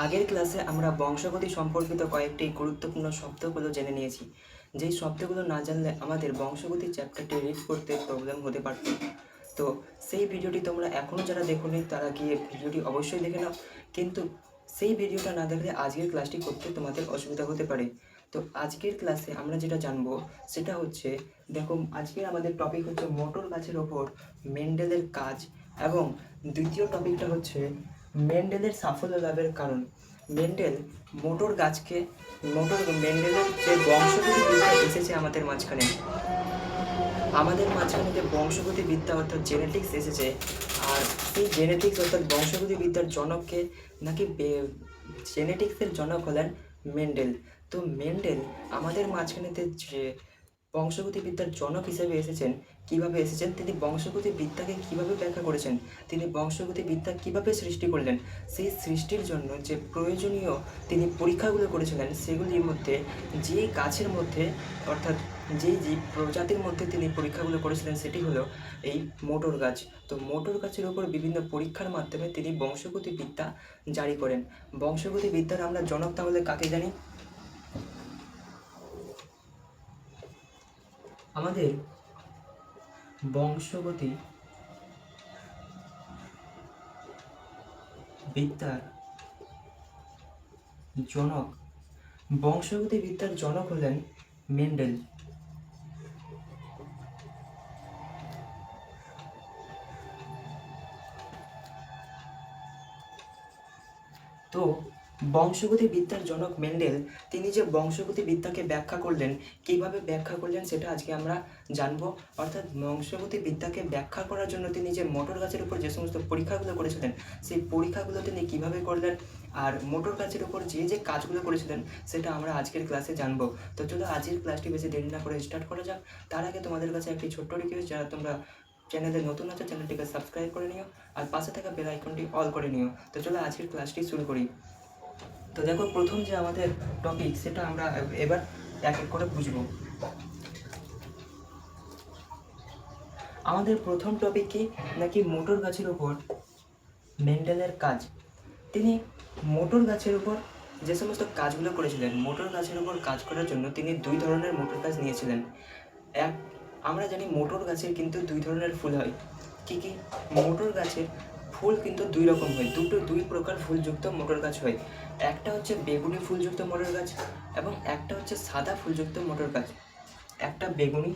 আগের ক্লাসে আমরা বংশগতি সম্পর্কিত কয়েকটি গুরুত্বপূর্ণ শব্দগুলো জেনে নিয়েছি, যেই শব্দগুলো না জানলে আমাদের বংশগতি চ্যাপ্টারটি রিড করতে প্রবলেম হতে পারত। তো সেই ভিডিওটি তোমরা এখনও যারা দেখোনি তারা গিয়ে ভিডিওটি অবশ্যই দেখে নাও, কিন্তু সেই ভিডিওটা না দেখলে আজকের ক্লাসটি করতে তোমাদের অসুবিধা হতে পারে। তো আজকের ক্লাসে আমরা যেটা জানবো সেটা হচ্ছে, দেখো আজকের আমাদের টপিক হচ্ছে মোটর গাছের ওপর মেন্ডেলের কাজ, এবং দ্বিতীয় টপিকটা হচ্ছে মেন্ডেলের সাফল্য লাভের কারণ। মেন্ডেল মোটর গাছকে মেন্ডেলের যে বংশগতি বিদ্যা এসেছে আমাদের মাঝখানে যে বংশগতি বিদ্যা অর্থাৎ জেনেটিক্স এসেছে, আর সেই জেনেটিক্স অর্থাৎ বংশগতি বিদ্যার জনককে নাকি জেনেটিক্সের জনক হলেন মেন্ডেল। তো মেন্ডেল আমাদের মাঝখানেতে যে বংশগতি বিদ্যার জনক হিসেবে এসেছেন, কিভাবে এসেছেন, তিনি বংশগতি বিদ্যাকে কিভাবে ব্যাখ্যা করেছেন, তিনি বংশগতি বিদ্যা কিভাবে সৃষ্টি করলেন, সেই সৃষ্টির জন্য যে প্রয়োজনীয় তিনি পরীক্ষাগুলো করেছিলেন, সেগুলির মধ্যে যে গাছের মধ্যে অর্থাৎ যেই জীব প্রজাতির মধ্যে তিনি পরীক্ষাগুলো করেছিলেন সেটি হলো এই মোটর গাছ। তো মোটর গাছের ওপর বিভিন্ন পরীক্ষার মাধ্যমে তিনি বংশগতি বিদ্যা জারি করেন। বংশগতি বিদ্যার আমরা জনক তাহলে কাকে জানি? আমাদের বংশগতি বিদ্যার জনক হলেন মেন্ডেল। তো বংশগতি বিদ্যার জনক মেন্ডেল, তিনি যে বংশগতি বিদ্যাকে ব্যাখ্যা করলেন, কিভাবে ব্যাখ্যা করলেন সেটা আজকে আমরা জানবো। অর্থাৎ বংশগতি বিদ্যাকে ব্যাখ্যা করার জন্য তিনি যে মোটর গাছের উপর যে সমস্ত পরীক্ষাগুলো করেছিলেন, সেই পরীক্ষাগুলো তিনি কিভাবে করলেন, আর মোটর গাছের উপর যে যে কাজগুলো করেছিলেন সেটা আমরা আজকের ক্লাসে জানবো। তো চলো আজকের ক্লাসটি বেশি দেরি না করে স্টার্ট করা যাক। তার আগে তোমাদের কাছে একটি ছোট্ট রিকোয়েস্ট, যারা তোমরা চ্যানেলে নতুন আছে চ্যানেলটিকে সাবস্ক্রাইব করে নিও, আর পাশে থাকা বেল আইকনটি অল করে নিও। তো চলো আজকের ক্লাসটি শুরু করি। তো দেখো, প্রথম যে আমাদের টপিক সেটা আমরা এবার এক এক করে বুঝব। আমাদের প্রথম টপিক কি, নাকি মোটর গাছের উপর মেন্ডেলের কাজ। তিনি মোটর গাছের উপর যে সমস্ত কাজগুলো করেছিলেন, মোটর গাছের উপর কাজ করার জন্য তিনি দুই ধরনের মোটর গাছ নিয়েছিলেন। এক, আমরা জানি মোটর গাছের কিন্তু দুই ধরনের ফুল হয়। কি কি? মোটর গাছের ফুল কিন্তু দুই রকম হয়, দুই প্রকার ফুলযুক্ত মোটর গাছ হয়। একটা হচ্ছে বেগুনি ফুলযুক্ত মোটর গাছ, এবং একটা হচ্ছে সাদা ফুলযুক্ত মোটর গাছ। একটা বেগুনি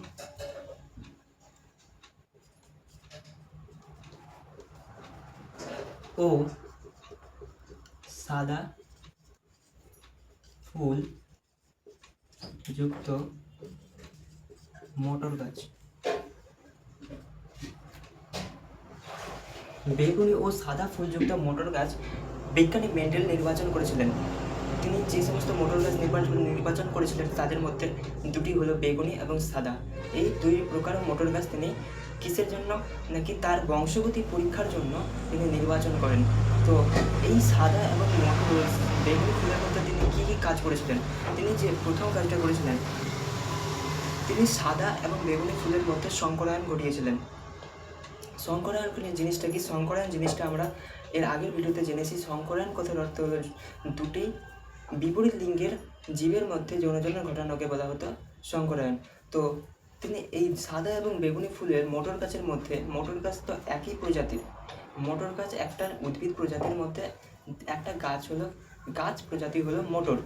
ও সাদা ফুল যুক্ত মোটর গাছ। বেগুনি ও সাদা ফুলযুক্ত মোটর গাছ বিজ্ঞানী মেন্ডেল নির্বাচন করেছিলেন। তিনি যে সমস্ত মোটর গাছ নির্বাচন করেছিলেন তাদের মধ্যে দুটি হলো বেগুনি এবং সাদা। এই দুই প্রকার মোটর গাছ তিনি কিসের জন্য, নাকি তার বংশগতি পরীক্ষার জন্য তিনি নির্বাচন করেন। তো এই সাদা এবং বেগুনি ফুলের মধ্যে তিনি কী কী কাজ করেছিলেন? তিনি যে প্রথম কাজটা করেছিলেন, তিনি সাদা এবং বেগুনি ফুলের মধ্যে সংকরায়ন ঘটিয়েছিলেন। সংকরায়ন জিনিসটা কি? সংকরায়ন জিনিসটা আমরা এর আগের ভিডিওতে জেনেছি। সংকরায়ন কথার অর্থ হলো দুটি বিপরীত লিঙ্গের জীবের মধ্যে যৌনজনের ঘটানোকে বলা হতো সংকরায়ন। তো তিনি এই সাদা এবং বেগুনি ফুলের মোটর গাছের মধ্যে, মোটর গাছ তো একই প্রজাতির, মোটর গাছ একটা উদ্ভিদ প্রজাতির মধ্যে একটা গাছ প্রজাতি হলো মোটর।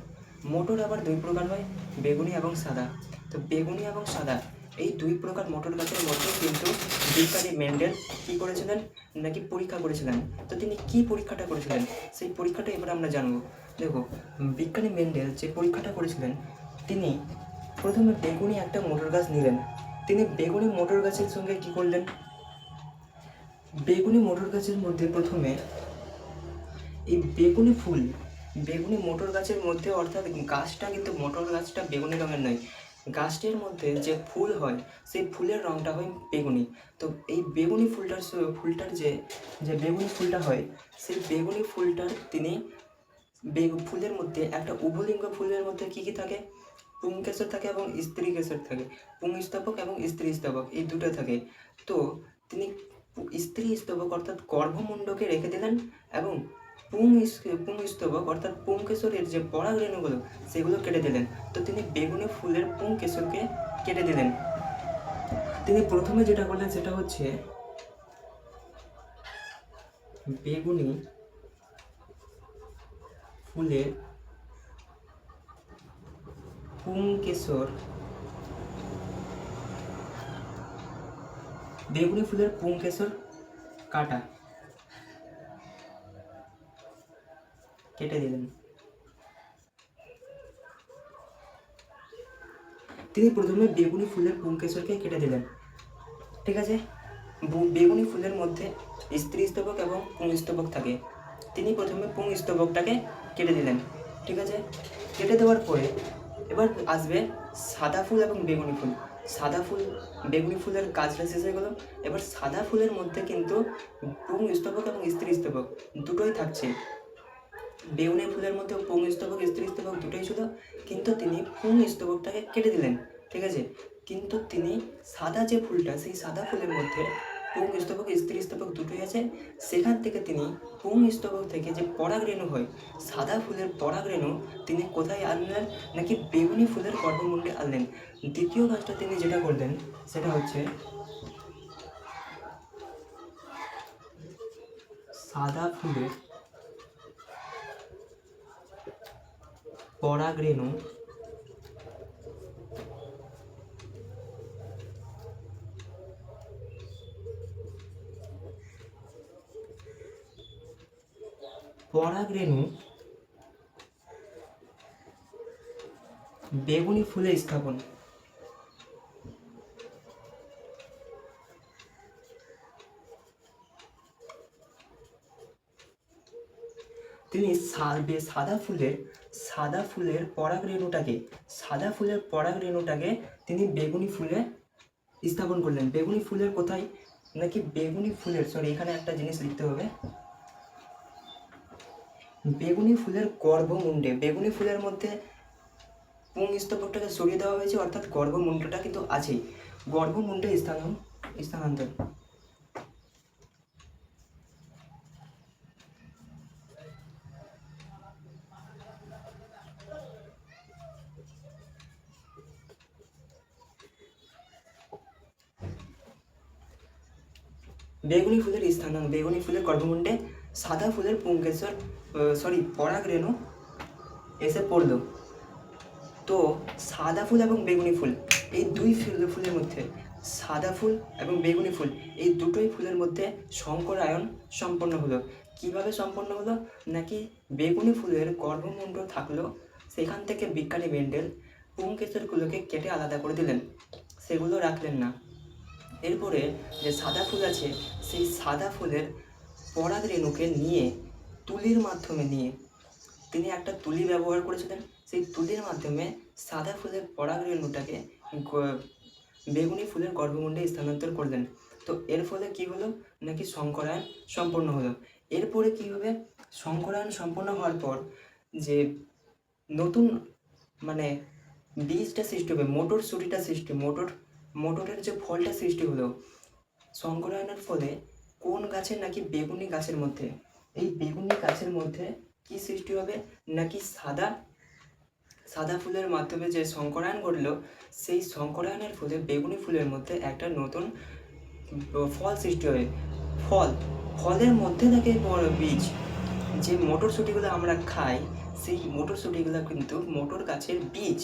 মোটর আবার দুই প্রকার হয়, বেগুনি এবং সাদা। তো বেগুনি এবং সাদা এই দুই প্রকার মোটর গাছের মধ্যে কিন্তু বিজ্ঞানী মেন্ডেল কী করেছিলেন, নাকি পরীক্ষা করেছিলেন। তো তিনি কী পরীক্ষাটা করেছিলেন সেই পরীক্ষাটা এবার আমরা জানবো। দেখো, বিজ্ঞানী মেন্ডেল যে পরীক্ষাটা করেছিলেন, তিনি প্রথমে বেগুনি একটা মোটর গাছ নিলেন। তিনি বেগুনি মোটর গাছের সঙ্গে কী করলেন, বেগুনি মোটর গাছের মধ্যে প্রথমে এই বেগুনি মোটর গাছের মধ্যে, অর্থাৎ গাছটা কিন্তু মোটর গাছটা বেগুনি রঙের নয়, গাছটির মধ্যে যে ফুল হয় সেই ফুলের রঙটা হয় বেগুনি। তো এই বেগুনি ফুলটার যে বেগুনি ফুলটা হয়, সেই বেগুনি ফুলটার তিনি ফুলের মধ্যে একটা উভলিঙ্গ ফুলের মধ্যে কী কী থাকে? পুংকেশর থাকে এবং স্ত্রী কেশর থাকে। পুংস্তবক এবং স্ত্রী স্তবক এই দুটো থাকে। তো তিনি স্ত্রী স্তবক অর্থাৎ গর্ভমুণ্ডকে রেখে দিলেন, এবং পুংস্তবক অর্থাৎ পুংকেশরের যে পরাগ রেণুগুলো সেগুলো কেটে দিলেন। তো তিনি বেগুনি ফুলের পুংকেশরকে কেটে দিলেন। তিনি প্রথমে যেটা করলেন সেটা হচ্ছে বেগুনি ফুলের পুংকেশর কাটা কেটে দিলেন। তিনি প্রথমে বেগুনি ফুলের পুংকেশরকে কেটে দিলেন, ঠিক আছে। বেগুনি ফুলের মধ্যে স্ত্রী স্তবক এবং পুংস্তবক থাকে। তিনি প্রথমে পুংস্তবকটাকে কেটে দিলেন, ঠিক আছে। কেটে দেওয়ার পরে এবার আসবে সাদা ফুল এবং বেগুনি ফুল। বেগুনি ফুলের কাজটা শেষ হয়ে গেল। এবার সাদা ফুলের মধ্যে কিন্তু পুংস্তবক এবং স্ত্রী স্তবক দুটোই থাকছে। বেগুনি ফুলের মধ্যে পুংস্তবক স্ত্রী স্তবক দুটোই ছিল, কিন্তু তিনি পুংস্তবকটাকে কেটে দিলেন, ঠিক আছে। কিন্তু তিনি সাদা যে ফুলটা, সেই সাদা ফুলের মধ্যে পুংস্তবক স্ত্রী স্তবক দুটোই আছে। সেখান থেকে তিনি পুংস্তবক থেকে যে পরাগ রেণু হয়, সাদা ফুলের পরাগ রেণু তিনি কোথায় আনলেন, নাকি বেগুনি ফুলের গর্ভমুণ্ডে আনলেন। দ্বিতীয় কাজটা তিনি যেটা করলেন সেটা হচ্ছে সাদা ফুলের পরাগ রেণু বেগুনি ফুলে স্থাপন। তিনি সাদা ফুলের পরাগ রেণুটাকে তিনি বেগুনি ফুলে স্থাপন করলেন। বেগুনি ফুলের কোথায়, নাকি বেগুনি ফুলের এখানে একটা জিনিস লিখতে হবে, বেগুনি ফুলের গর্ভমুণ্ডে। বেগুনি ফুলের মধ্যে পুংস্তবকটাকে সরিয়ে দেওয়া হয়েছে, অর্থাৎ গর্ভমুণ্ডটা কিন্তু আছেই। গর্ভমুণ্ডে স্থানান্তর। বেগুনি ফুলের গর্ভমুণ্ডে সাদা ফুলের পরাগ রেণু এসে পড়লো। তো সাদা ফুল এবং বেগুনি ফুল, এই দুই ফুলের মধ্যে, সাদা ফুল এবং বেগুনি ফুল এই দুটোই ফুলের মধ্যে সংকরায়ন সম্পন্ন হলো। কিভাবে সম্পন্ন হলো, নাকি বেগুনি ফুলের গর্ভমুণ্ড থাকলো, সেখান থেকে বিজ্ঞানী মেন্ডেল পুংকেশরগুলোকে কেটে আলাদা করে দিলেন, সেগুলো রাখলেন না। এরপরে যে সাদা ফুল আছে, সেই সাদা ফুলের পরাগ রেণুকে নিয়ে তুলির মাধ্যমে তিনি একটা তুলি ব্যবহার করেছিলেন। সেই তুলির মাধ্যমে সাদা ফুলের পরাগ রেণুটাকে বেগুনি ফুলের গর্ভমুণ্ডে স্থানান্তর করলেন। তো এর ফলে কি হলো, নাকি সংকরায়ন সম্পন্ন হলো। এরপরে কি হবে, সংকরায়ন সম্পন্ন হওয়ার পর যে নতুন বীজটা সৃষ্টি হবে, মোটরের যে ফলটা সৃষ্টি হলো সংকরায়নের ফলে, কোন গাছের, নাকি বেগুনি গাছের মধ্যে। এই বেগুনি গাছের মধ্যে কি সৃষ্টি হবে, নাকি সাদা ফুলের মাধ্যমে যে সংকরায়ন ঘটলো, সেই সংকরায়নের ফলে বেগুনি ফুলের মধ্যে একটা নতুন ফল সৃষ্টি হয়। ফলের মধ্যে থাকে বীজ। যে মটরশুঁটিগুলো আমরা খাই, সেই মটরশুঁটিগুলো কিন্তু মোটর গাছের বীজ,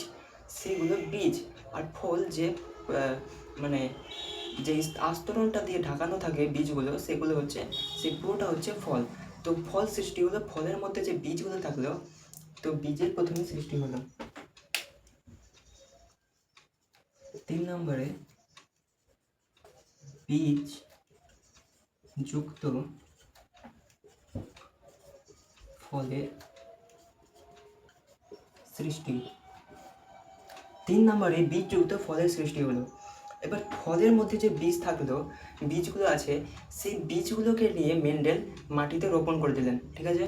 সেগুলো বীজ। আর ফল যে যে আস্তরণটা দিয়ে ঢাকানো থাকে বীজগুলো, সেগুলো হচ্ছে, সেই পুরোটা হচ্ছে ফল। তো ফল সৃষ্টি হলো, ফলের মধ্যে যে বীজগুলো থাকলো, তো বীজের প্রথমে সৃষ্টি হলো। 3 নম্বরে বীজ যুক্ত ফলের সৃষ্টি। 3 নম্বরে বীজযুক্ত ফলের সৃষ্টি হলো। এবার ফলের মধ্যে যে বীজ থাকলো, বীজগুলো আছে, সেই বীজগুলোকে নিয়ে মেন্ডেল মাটিতে রোপণ করে দিলেন, ঠিক আছে।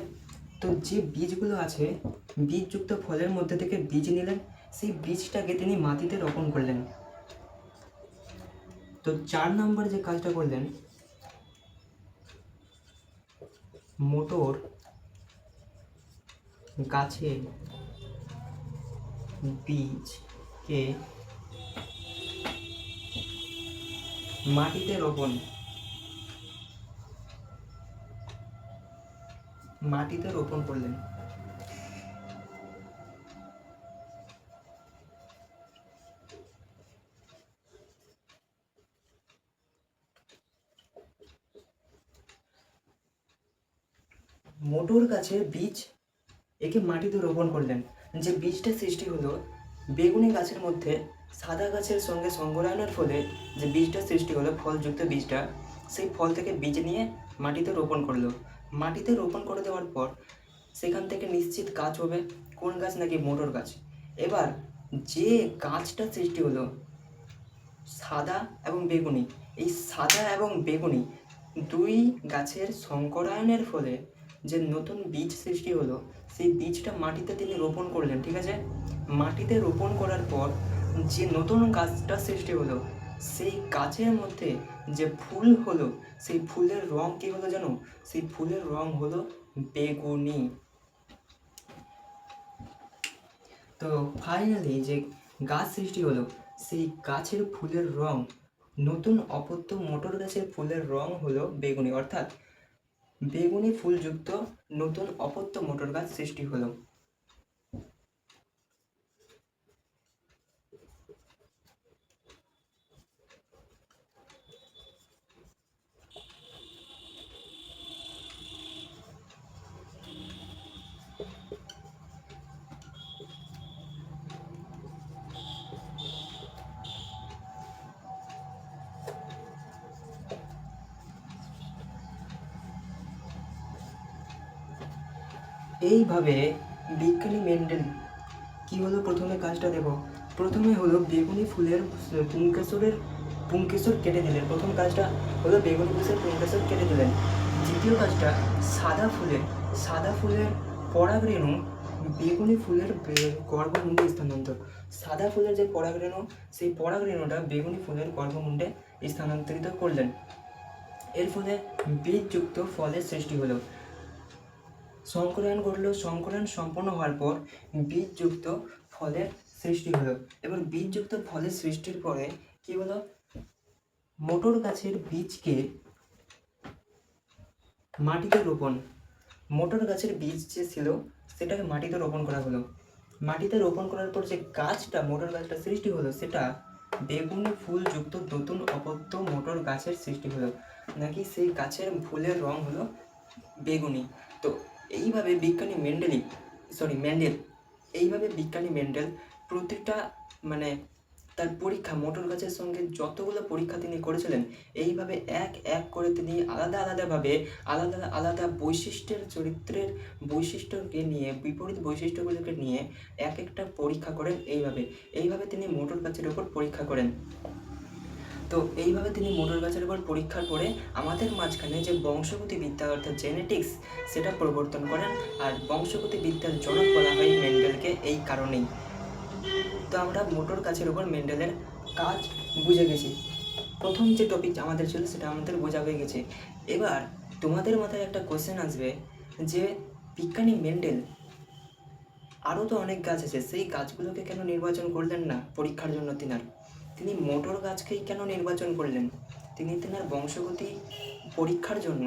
তো যে বীজগুলো আছে, বীজযুক্ত ফলের মধ্যে থেকে বীজ নিলেন, সেই বীজটাকে তিনি মাটিতে রোপণ করলেন। তো 4 নম্বর যে কাজটা করলেন, মোটর গাছের বীজকে মাটিতে রোপণ করলেন। মোটর গাছের বীজ একে মাটিতে রোপণ করলেন। যে বীজটা সৃষ্টি হলো বেগুনি গাছের মধ্যে সাদা গাছের সঙ্গে সংকরায়নের ফলে যে বীজটা সৃষ্টি হলো, ফলযুক্ত বীজটা, সেই ফল থেকে বীজ নিয়ে মাটিতে রোপণ করলো। মাটিতে রোপণ করে দেওয়ার পর সেখান থেকে নিশ্চিত গাছ হবে। কোন গাছ? নাকি মোটর গাছ। এবার যে গাছটা সৃষ্টি হলো সাদা এবং বেগুনি, এই সাদা এবং বেগুনি দুই গাছের সংকরায়নের ফলে যে নতুন বীজ সৃষ্টি হলো, সেই বীজটা মাটিতে তিনি রোপণ করলেন। ঠিক আছে, মাটিতে রোপণ করার পর যে নতুন গাছটা সৃষ্টি হলো, সেই গাছের মধ্যে যে ফুল হলো, সেই ফুলের রং কী হলো জানো? সেই ফুলের রং হলো বেগুনি। তো ফাইনালি যে গাছ সৃষ্টি হলো, সেই গাছের ফুলের রং, নতুন অপত্য মোটর গাছের ফুলের রং হলো বেগুনি, অর্থাৎ বেগুনি ফুলযুক্ত নতুন অপত্য মোটর গাছ সৃষ্টি হলো। এইভাবে বিজ্ঞানী মেন্ডেল কি হলো, প্রথমে কাজটা দেখো। প্রথমে হলো বেগুনি ফুলের পুংকেশর কেটে দিলেন। প্রথম কাজটা হলো বেগুনি ফুলের পুংকেশর কেটে দিলেন। দ্বিতীয় কাজটা সাদা ফুলের পরাগরেণু বেগুনি ফুলের গর্ভমুণ্ডে স্থানান্তর। সাদা ফুলের যে পরাগরেণু, সেই পরাগরেণুটা বেগুনি ফুলের গর্ভমুণ্ডে স্থানান্তরিত করলেন। এর ফলে বীজযুক্ত ফলের সৃষ্টি হলো। সংকরায়ন ঘটলো। সংকরায়ন সম্পন্ন হওয়ার পর বীজযুক্ত ফলের সৃষ্টি হলো। এবার বীজযুক্ত ফলের সৃষ্টির পরে কি হলো? মোটর গাছের বীজকে মাটিতে রোপণ। মোটর গাছের বীজ যে ছিল সেটাকে মাটিতে রোপণ করা হলো। মাটিতে রোপণ করার পর যে গাছটা, মোটর গাছটা সৃষ্টি হলো, সেটা বেগুনি ফুলযুক্ত নতুন অপত্য মোটর গাছের সৃষ্টি হলো, নাকি সেই গাছের ফুলের রং হলো বেগুনি। তো এইভাবে বিজ্ঞানী মেন্ডেল প্রতিটা তার পরীক্ষা, মোটর গাছের সঙ্গে যতগুলো পরীক্ষা তিনি করেছিলেন, এইভাবে এক এক করে তিনি আলাদাভাবে আলাদা চরিত্রের বৈশিষ্ট্যকে নিয়ে, বিপরীত বৈশিষ্ট্যগুলোকে নিয়ে এক একটা পরীক্ষা করেন। এইভাবে তিনি মোটর গাছের ওপর পরীক্ষা করেন। তো এইভাবে তিনি মোটর গাছের উপর পরীক্ষার পরে আমাদের মাঝখানে যে বংশগতি বিদ্যা অর্থাৎ জেনেটিক্স, সেটা প্রবর্তন করেন। আর বংশগতি বিদ্যার জনক বলা হয় মেন্ডেলকে এই কারণেই। তো আমরা মোটর গাছের উপর মেন্ডেলের কাজ বুঝে গেছি। প্রথম যে টপিক আমাদের ছিল সেটা আমাদের বোঝা হয়ে গেছে। এবার তোমাদের মাথায় একটা কোশ্চেন আসবে যে বিজ্ঞানী মেন্ডেল আরও তো অনেক গাছ আছে, সেই গাছগুলোকে কেন নির্বাচন করলেন না পরীক্ষার জন্য? তিনি মোটর গাছকেই কেন নির্বাচন করলেন? তিনি তেনার বংশগতি পরীক্ষার জন্য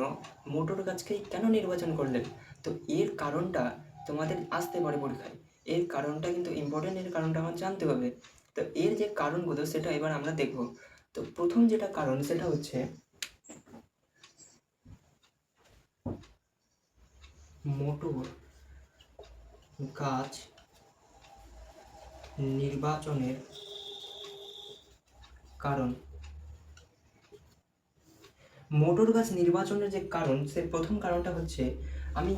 মোটর গাছকেই কেন নির্বাচন করলেন? তো এর কারণটা তোমাদের আসতে পারে পরীক্ষায়। এর কারণটা কিন্তু ইম্পর্টেন্ট, এর কারণটা আমার জানতে হবে। তো এর যে কারণগুলো সেটা এবার আমরা দেখব। তো প্রথম যেটা কারণ সেটা হচ্ছে মোটর গাছ নির্বাচনের কারণ। মোটর গাছ নির্বাচনের যে কারণ, সে প্রথম কারণটা হচ্ছে, আমি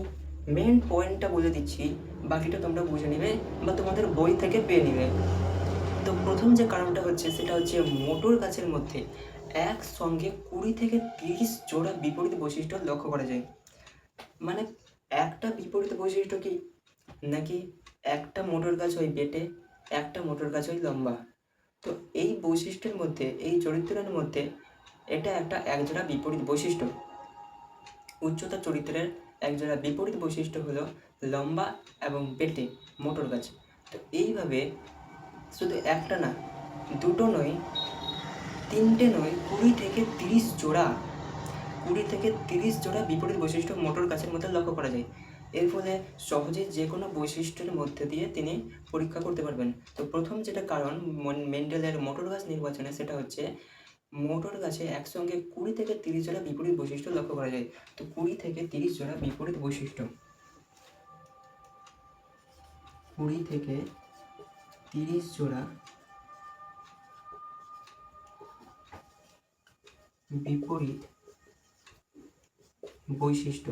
মেন পয়েন্টটা বলে দিচ্ছি, বাকিটা তোমরা বুঝে নিবে বা তোমাদের বই থেকে পেয়ে নিবে। তো প্রথম যে কারণটা হচ্ছে সেটা হচ্ছে মোটর গাছের মধ্যে একসঙ্গে 20 থেকে 30 জোড়া বিপরীত বৈশিষ্ট্য লক্ষ্য করা যায়। মানে একটা বিপরীত বৈশিষ্ট্য কি, নাকি একটা মোটর গাছ হয় বেটে, একটা মোটর গাছ হয় লম্বা। তো এই বৈশিষ্ট্যের মধ্যে, এই চরিত্রের মধ্যে এটা একটা একজোড়া বিপরীত বৈশিষ্ট্য। উচ্চতা চরিত্রের একজোড়া বিপরীত বৈশিষ্ট্য হলো লম্বা এবং বেটে মোটর গাছ। তো এইভাবে শুধু একটা না, দুটো নয়, তিনটে নয়, 20 থেকে 30 জোড়া বিপরীত বৈশিষ্ট্য মোটর গাছের মধ্যে লক্ষ্য করা যায়। এর ফলে সহজে যে কোনো বৈশিষ্ট্যের মধ্যে দিয়ে তিনি পরীক্ষা করতে পারবেন। তো প্রথম যেটা কারণ মেন্ডেলের মোটর গাছ নির্বাচনে, সেটা হচ্ছে মোটর গাছে একসঙ্গে 20 থেকে 30 জোড়া বিপরীত বৈশিষ্ট্য লক্ষ্য করা যায়। তো 20 থেকে 30 জোড়া বিপরীত বৈশিষ্ট্য, 20 থেকে 30 জোড়া বিপরীত বৈশিষ্ট্য।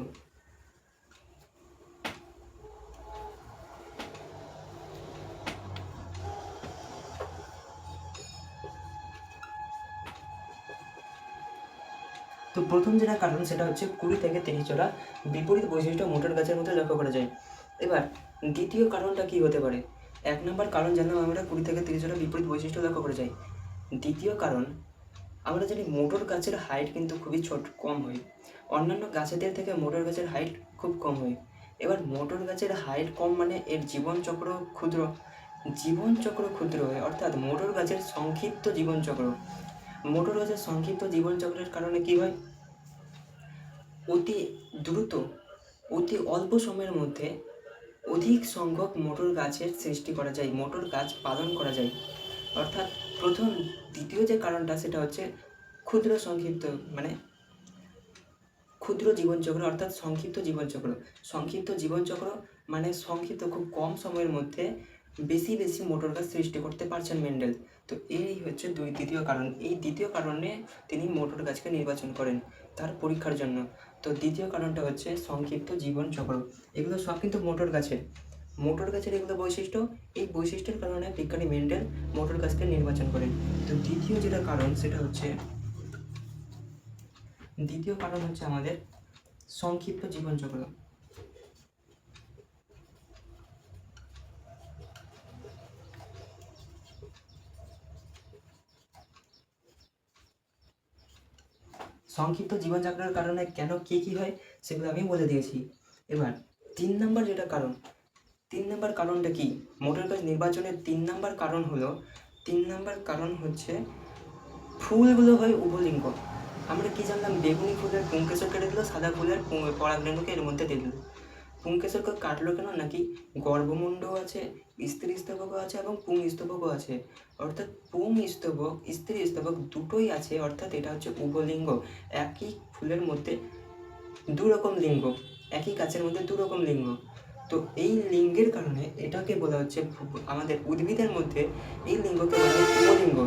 তো প্রথম যেটা কারণ সেটা হচ্ছে 20 থেকে 30 জোড়া বিপরীত বৈশিষ্ট্য মোটর গাছের মধ্যে লক্ষ্য করা যায়। এবার দ্বিতীয় কারণটা কি হতে পারে? 1 নম্বর কারণ জানলাম আমরা 20 থেকে 30 জোড়া বিপরীত বৈশিষ্ট্য লক্ষ্য করা যায়। দ্বিতীয় কারণ, আমরা জানি মোটর গাছের হাইট কিন্তু খুবই কম হয়। অন্যান্য গাছেদের থেকে মোটর গাছের হাইট খুব কম হয়। এবার মোটর গাছের হাইট কম মানে এর জীবনচক্র ক্ষুদ্র হয়, অর্থাৎ মোটর গাছের সংক্ষিপ্ত জীবনচক্র। মোটর গাছের সংক্ষিপ্ত জীবনচক্রের কারণে কি হয়? অতি দ্রুত, অতি অল্প সময়ের মধ্যে অধিক সংখ্যক মোটর গাছের সৃষ্টি করা যায়, মোটর গাছ পালন করা যায়। অর্থাৎ দ্বিতীয় যে কারণটা সেটা হচ্ছে ক্ষুদ্র জীবনচক্র, অর্থাৎ সংক্ষিপ্ত জীবনচক্র মানে খুব কম সময়ের মধ্যে বেশি মোটর গাছ সৃষ্টি করতে পারছেন মেন্ডেল। তো এই হচ্ছে দ্বিতীয় কারণ। এই দ্বিতীয় কারণে তিনি মোটর গাছকে নির্বাচন করেন তার পরীক্ষার জন্য। তো দ্বিতীয় কারণটা হচ্ছে সংক্ষিপ্ত জীবনচক্র। এগুলো সব কিন্তু মোটর গাছের এগুলো বৈশিষ্ট্য। এই বৈশিষ্ট্যের কারণে বিজ্ঞানী মেন্ডেল মোটর গাছকে নির্বাচন করেন। তো দ্বিতীয় কারণ হচ্ছে আমাদের সংক্ষিপ্ত জীবনচক্র। সংক্ষিপ্ত জীবনচক্রের কারণে কেন কি হয় সেগুলো আমি বলে দিয়েছি। এবার 3 নম্বর কারণটা কি? মোটর গাছ নির্বাচনের 3 নম্বর কারণ হচ্ছে ফুলগুলো হয় উভলিঙ্গ। আমরা কি জানলাম? বেগুনি ফুলের পুংকেশর কেটে দিল, সাদা ফুলের পরাগরেণুকে এর মধ্যে দিয়ে দিল। পুংকেশরকে কাটলো কেন? নাকি গর্ভমুণ্ডও আছে, স্ত্রী স্তবকও আছে এবং পুংস্তবকও আছে। অর্থাৎ পুংস্তবক, স্ত্রী স্তবক দুটোই আছে, অর্থাৎ এটা হচ্ছে উভলিঙ্গ। একই ফুলের মধ্যে দুরকম লিঙ্গ, একই গাছের মধ্যে দুরকম লিঙ্গ। তো এই লিঙ্গের কারণে এটাকে বলা হচ্ছে, আমাদের উদ্ভিদের মধ্যে এই লিঙ্গকে বলা হয় উভলিঙ্গ।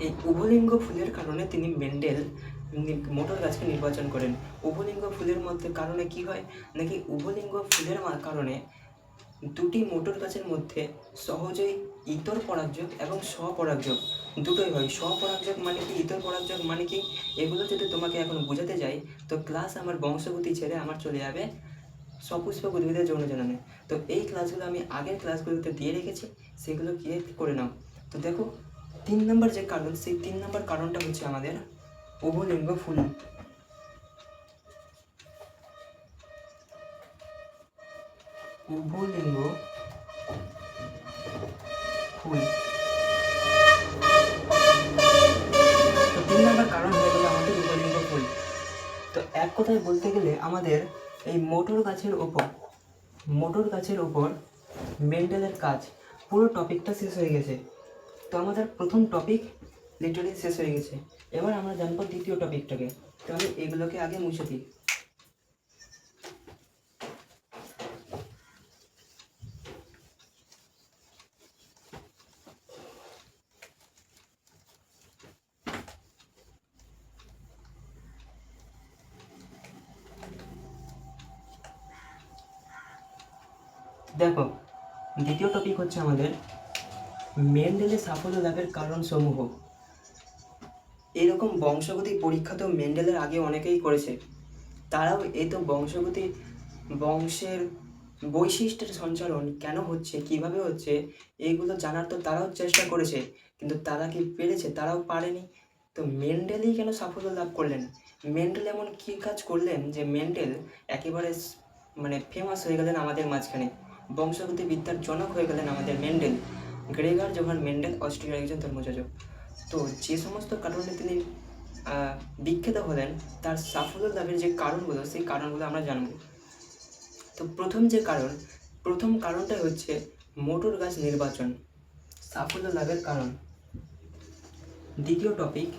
এই উভলিঙ্গ ফুলের কারণে তিনি মেন্ডেল মোটর গাছকে নির্বাচন করেন। উভলিঙ্গ ফুলের মধ্যে কারণে কি হয়? নাকি উভলিঙ্গ ফুলের কারণে দুটি মোটর গাছের মধ্যে সহজেই ইতর পরাগযোগ এবং স্বপরাগযোগ দুটোই হয়। স্বপরাগযোগ মানে কি, ইতর পরাগযোগ মানে কি, এগুলো যদি তোমাকে এখন বোঝাতে যাই তো ক্লাস আমার বংশগতি ছেড়ে আমার চলে যাবে সপুষ্পক উদ্ভিদের যৌন জননে। তো এই ক্লাসগুলো আমি আগের ক্লাসগুলোতে দিয়ে রেখেছি, সেগুলো গিয়ে করে নাও। তো দেখো 3 নম্বর যে কারণ, সেই 3 নম্বর কারণটা হচ্ছে আমাদের উভলিঙ্গ ফুল। উভলিঙ্গ ফুল। তো 3 নম্বর কারণ হয়ে গেল আমাদের উভলিঙ্গ ফুল। তো এক কথায় বলতে গেলে আমাদের এই মোটর গাছের ওপর মেন্ডেলের কাজ, পুরো টপিকটা শেষ হয়ে গেছে। তো আমাদের প্রথম টপিক লিটারালি শেষ হয়ে গেছে। এবার আমরা জানবো দ্বিতীয় টপিকটাকে। তো আমি এগুলোকে আগে মুছে দিই। দেখো, দ্বিতীয় টপিক হচ্ছে আমাদের মেন্ডেলের সাফল্য লাভের কারণসমূহ। এরকম বংশগতি পরীক্ষা তো মেন্ডেলের আগে অনেকেই করেছে, তারাও এই তো বংশের বৈশিষ্ট্যের সঞ্চালন কেন হচ্ছে, কিভাবে হচ্ছে, এইগুলো জানার তো তারাও চেষ্টা করেছে, কিন্তু তারা কি পেরেছে? তারাও পারেনি। তো মেন্ডেলই কেন সাফল্য লাভ করলেন? মেন্ডেল এমন কী কাজ করলেন যে মেন্ডেল একেবারে মানে ফেমাস হয়ে গেলেন আমাদের মাঝখানে, বংশগতিবিদ্যার জনক হয়ে গেলেন আমাদের মেন্ডেল। গ্রেগার জোহান মেন্ডেল অস্ট্রিয়ার একজন ধর্মযাজক। তো যে সমস্ত কারণে তিনি বিখ্যাত হলেন, তার সাফল্য লাভের যে কারণগুলো, সেই কারণগুলো আমরা জানব। তো প্রথম কারণটাই হচ্ছে মোটর গাছ নির্বাচন, সাফল্য লাভের কারণ। দ্বিতীয় টপিক,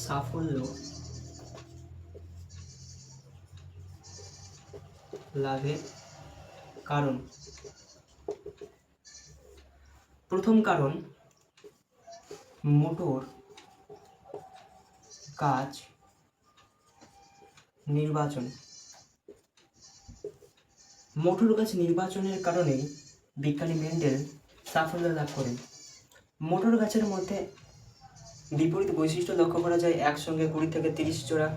সাফল্য লাভের কারণ। প্রথম কারণ, মোটর গাছ নির্বাচন। মোটর গাছ নির্বাচনের কারণেই বিজ্ঞানী মেন্ডেল সাফল্য লাভ করেন। মোটর গাছের মধ্যে বিপরীত বৈশিষ্ট্য লক্ষ্য করা যায়, একসঙ্গে 20 থেকে 30 জোড়া।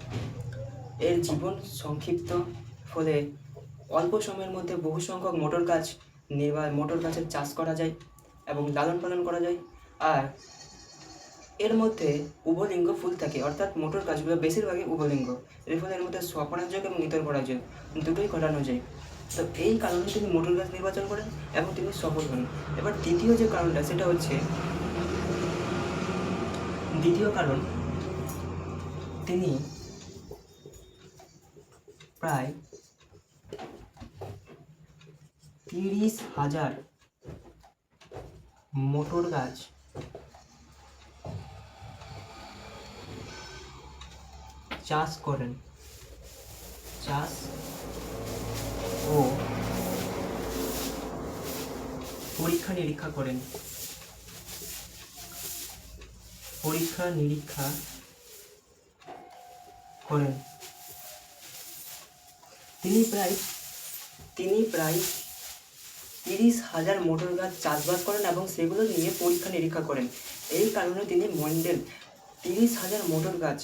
এর জীবন সংক্ষিপ্ত, ফলে অল্প সময়ের মধ্যে বহু সংখ্যক মোটর গাছের চাষ করা যায় এবং লালন পালন করা যায়। আর এর মধ্যে উভলিঙ্গ ফুল থাকে, অর্থাৎ মোটর গাছগুলো বেশিরভাগই উভলিঙ্গ। এর ফলে এর মধ্যে স্বপরাগযোগ এবং ইতর পরাগযোগ দুটোই ঘটানো যায়। তো এই কারণে তিনি মোটর গাছ নির্বাচন করেন এবং তিনি সফল হন। এবার দ্বিতীয় যে কারণটা, সেটা হচ্ছে দ্বিতীয় কারণ, তিনি প্রায় 30,000 মোটর গাছ চাষ করেন, চাষ ও পরীক্ষা নিরীক্ষা করেন। তিনি প্রায় 30,000 মোটর গাছ চাষবাস করেন এবং সেগুলো নিয়ে পরীক্ষা নিরীক্ষা করেন। এই কারণে তিনি মেন্ডেল 30,000 মোটর গাছ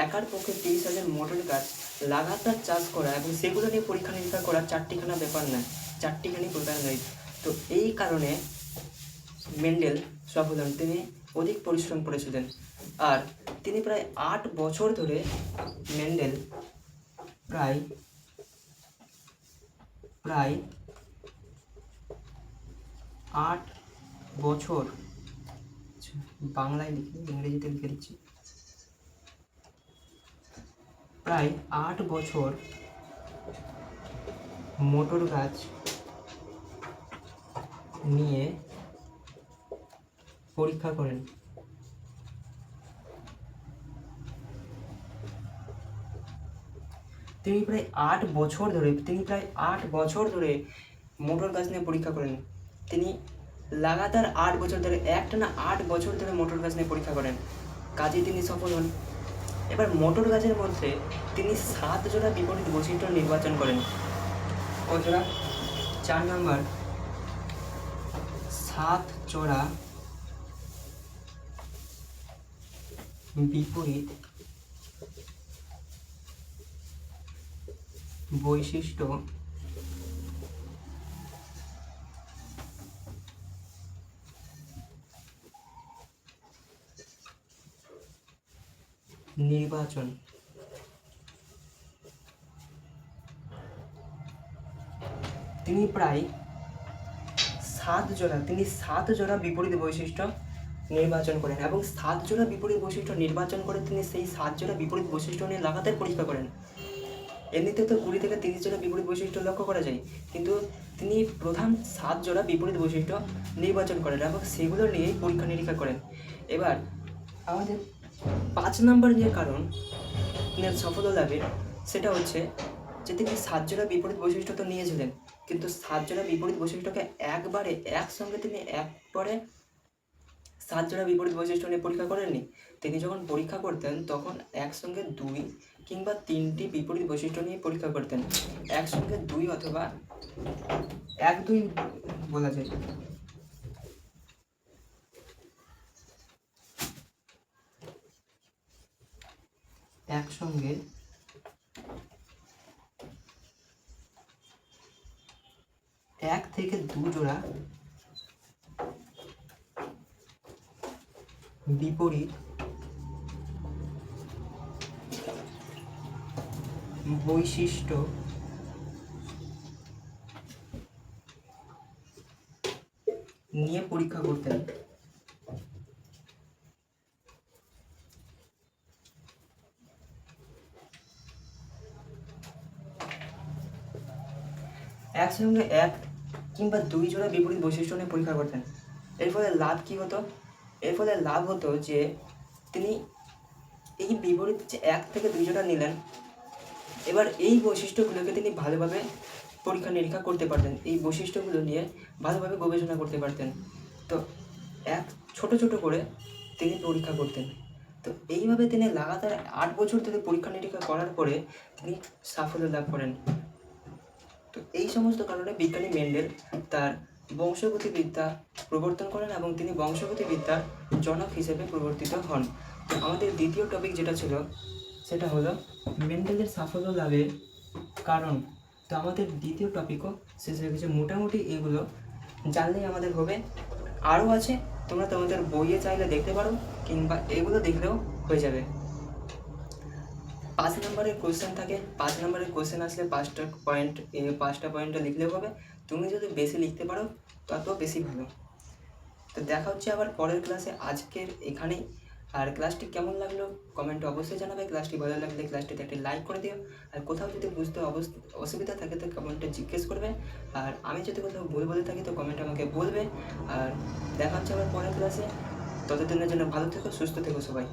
একার পক্ষে 30,000 মোটর গাছ লাগাতার চাষ করা এবং সেগুলো নিয়ে পরীক্ষা নিরীক্ষা করা চারটিখানা ব্যাপার নয়, চারটিখানি প্রকার নয়। তো এই কারণে মেন্ডেল সফল হন। তিনি অধিক পরিশ্রম করেছিলেন। আর তিনি প্রায় 8 বছর ধরে মেন্ডেল প্রায় 8 বছর, বাংলায় লিখে ইংরেজিতে লিখে দিচ্ছি, প্রায় 8 বছর মোটর গাছ নিয়ে পরীক্ষা করেন। তিনি প্রায় 8 বছর ধরে মোটর গাছ নিয়ে পরীক্ষা করেন। তিনি লাগাতার 8 বছর ধরে, একটানা 8 বছর ধরে মোটর গাছ নিয়ে পরীক্ষা করেন, কাজে তিনি সফল হন। এবার মোটর গাছের মধ্যে তিনি 7 জোড়া বিপরীত বৈশিষ্ট্য নির্বাচন করেন। কত জোড়া? 4 নম্বর, 7 জোড়া বিপরীত বৈশিষ্ট্য নির্বাচন। তিনি প্রায় 7 জোড়া বিপরীত বৈশিষ্ট্য নির্বাচন করেন এবং 7 জোড়া বিপরীত বৈশিষ্ট্য নির্বাচন করে তিনি সেই 7 জোড়া বিপরীত বৈশিষ্ট্য নিয়ে লাগাতার পরীক্ষা করেন। এমনিতে তো 20 থেকে 30 জোড়া বিপরীত বৈশিষ্ট্য লক্ষ্য করা যায়, কিন্তু তিনি প্রধান 7 জোড়া বিপরীত বৈশিষ্ট্য নির্বাচন করেন এবং সেগুলো নিয়েই পরীক্ষা নিরীক্ষা করেন। এবার আমাদের 5 নম্বর যে কারণ সফল লাভের, সেটা হচ্ছে যে তিনি 7 জোড়া বিপরীত বৈশিষ্ট্য তো নিয়েছিলেন, কিন্তু 7 জোড়া বিপরীত বৈশিষ্ট্যকে একসঙ্গে তিনি 7 জোড়া বিপরীত বৈশিষ্ট্য নিয়ে পরীক্ষা করেননি। তিনি যখন পরীক্ষা করতেন তখন একসঙ্গে 2 কিংবা 3টি বিপরীত বৈশিষ্ট্য নিয়ে পরীক্ষা করতেন। একসঙ্গে 2 অথবা 1-2 বলা যায়। একসঙ্গে 1 থেকে 2 জোড়া বিপরীত বৈশিষ্ট্য নিয়ে পরীক্ষা করতেন। একসঙ্গে এক কিংবা দুই জোড়া বিপরীত বৈশিষ্ট্য নিয়ে পরীক্ষা করতেন। এর ফলে লাভ কী হতো? এর ফলে লাভ হতো যে তিনি এই বিপরীত যে এক থেকে দুই জোড়া নিলেন, এবার এই বৈশিষ্ট্যগুলোকে তিনি ভালোভাবে পরীক্ষা নিরীক্ষা করতে পারতেন, এই বৈশিষ্ট্যগুলো নিয়ে ভালোভাবে গবেষণা করতে পারতেন। তো এক ছোট ছোট করে তিনি পরীক্ষা করতেন। তো এইভাবে তিনি লাগাতার 8 বছর ধরে পরীক্ষা নিরীক্ষা করার পরে তিনি সাফল্য লাভ করেন। তো এই সমস্ত কারণে বিজ্ঞানী মেন্ডেল তার বংশগতিবিদ্যা প্রবর্তন করেন এবং তিনি বংশগতিবিদ্যার জনক হিসেবে প্রবর্তিত হন। তো আমাদের দ্বিতীয় টপিক যেটা ছিল সেটা হলো মেন্ডেলের সাফল্য লাভের কারণ। তো আমাদের দ্বিতীয় টপিকও শেষ হয়ে গেছে। মোটামুটি এগুলো জানলেই আমাদের হবে। আরও আছে, তোমরা তোমাদের বইয়ে চাইলে দেখতে পারো কিংবা এগুলো দেখলেও হয়ে যাবে। 5 নম্বরের কোশ্চেন থাকে, 5 নম্বরের কোশ্চেন আসলে 5টা পয়েন্টে লিখলেও হবে। তুমি যদি বেশি লিখতে পারো তত বেশি ভালো। তো দেখা হচ্ছে আবার পরের ক্লাসে। আজকের এখানেই। আর ক্লাসটি কেমন লাগলো কমেন্টে অবশ্যই জানাবে। ক্লাসটি ভালো লাগলে ক্লাসটিতে একটি লাইক করে দিও। আর কোথাও যদি বুঝতে অসুবিধা থাকে তো কমেন্টে জিজ্ঞেস করবে। আর আমি যদি কোথাও ভুল বলে থাকি তো কমেন্টে আমাকে বলবে। আর দেখা হচ্ছে আবার পরের ক্লাসে। ততদিনের জন্য ভালো থেকো, সুস্থ থেকো সবাই।